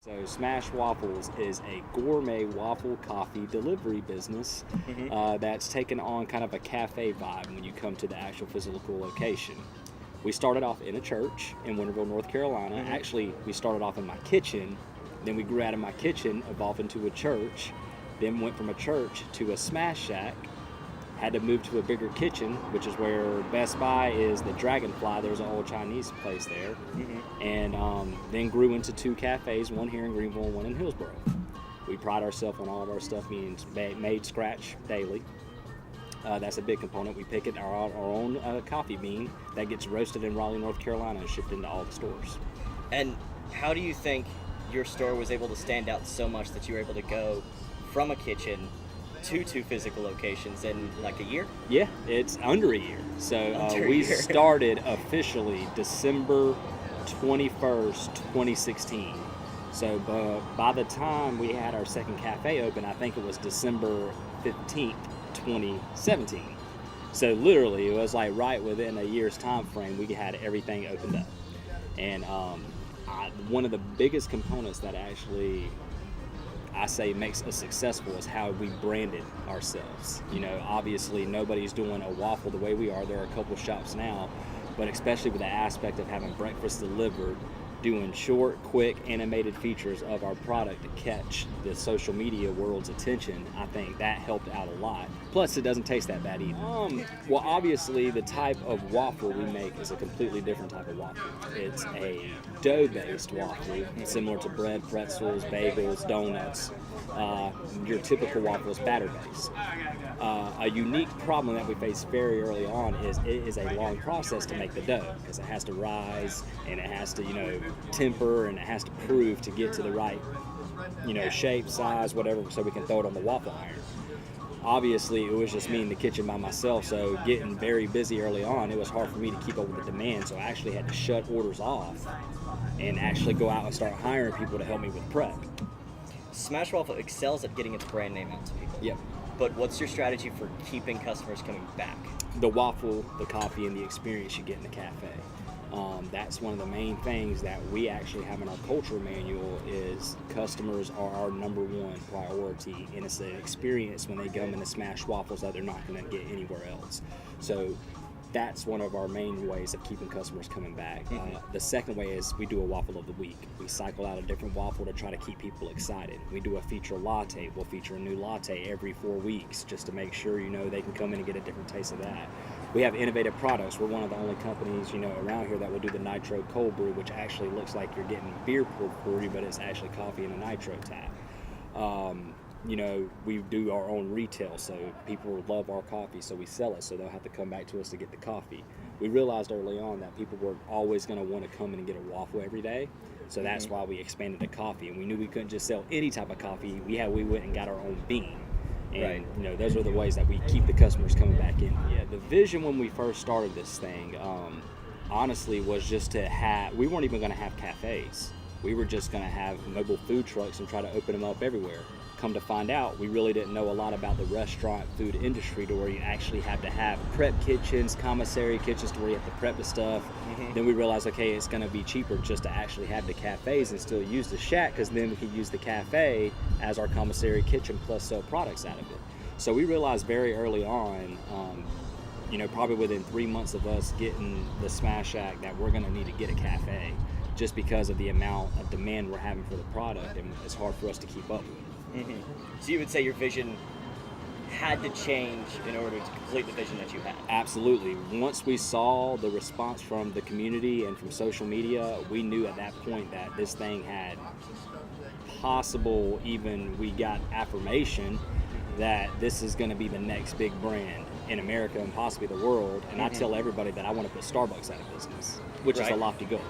So Smashed Waffles is a gourmet waffle coffee delivery business that's taken on kind of a cafe vibe when you come to the actual physical location. We started off in a church in Winterville, North Carolina. Actually, we started off in my kitchen. Then we grew out of my kitchen, evolved into a church. Then went from a church to a smash shack. Had to move to a bigger kitchen, which is where Best Buy is the Dragonfly. There's an old Chinese place there. And then grew into two cafes, one here in Greenville and one in Hillsboro. We pride ourselves on all of our stuff being made scratch daily. That's a big component. We pick it our own coffee bean that gets roasted in Raleigh, North Carolina and shipped into all the stores. And how do you think your store was able to stand out so much that you were able to go from a kitchen to two physical locations in like a year? Yeah, it's under a year. So Under a we year. started officially December 21st, 2016. So by the time we had our second cafe open, I think it was December 15th, 2017. So literally, it was like right within a year's time frame, we had everything opened up. And one of the biggest components that actually I say makes us successful is how we branded ourselves. You know, obviously nobody's doing a waffle the way we are. There are a couple shops now, but especially with the aspect of having breakfast delivered, doing short, quick, animated features of our product to catch the social media world's attention, I think that helped out a lot. Plus, it doesn't taste that bad either. Well, obviously, the type of waffle we make is a completely different type of waffle. It's a dough-based waffle, similar to bread, pretzels, bagels, donuts. Your typical waffle is batter-based. A unique problem that we face very early on is it is a long process to make the dough because it has to rise and it has to, temper and it has to prove to get to the right, shape, size, whatever, so we can throw it on the waffle iron. Obviously, it was just me in the kitchen by myself, so getting very busy early on, it was hard for me to keep up with the demand, so I actually had to shut orders off and actually go out and start hiring people to help me with prep. Smash Waffle excels at getting its brand name out to people. Yep. But what's your strategy for keeping customers coming back? The waffle, the coffee, and the experience you get in the cafe. That's one of the main things that we actually have in our culture manual is customers are our number one priority, and it's an experience when they come in the Smashed Waffles that they're not going to get anywhere else. So that's one of our main ways of keeping customers coming back. The second way is we do a waffle of the week. We cycle out a different waffle to try to keep people excited. We do a feature latte. We'll feature a new latte every 4 weeks just to make sure they can come in and get a different taste of that. We have innovative products. We're one of the only companies around here that will do the nitro cold brew, which actually looks like you're getting beer poured for you, but it's actually coffee in a nitro tap. We do our own retail, so people love our coffee, so we sell it, so they'll have to come back to us to get the coffee. We realized early on that people were always going to want to come in and get a waffle every day, so that's why we expanded to coffee, and we knew we couldn't just sell any type of coffee. We went and got our own bean, and those are the ways that we keep the customers coming back in. Yeah, the vision when we first started this thing, honestly, was just to we weren't even going to have cafes. We were just going to have mobile food trucks and try to open them up everywhere. Come to find out, we really didn't know a lot about the restaurant food industry to where you actually have to have prep kitchens, commissary kitchens to where you have to prep the stuff. Then we realized, okay, it's going to be cheaper just to actually have the cafes and still use the shack, because then we could use the cafe as our commissary kitchen plus sell products out of it. So we realized very early on, probably within 3 months of us getting the Smash Shack, that we're going to need to get a cafe just because of the amount of demand we're having for the product, and it's hard for us to keep up with. So you would say your vision had to change in order to complete the vision that you had? Absolutely. Once we saw the response from the community and from social media, we knew at that point that this thing had we got affirmation that this is going to be the next big brand in America and possibly the world. And I tell everybody that I want to put Starbucks out of business, which is a lofty goal.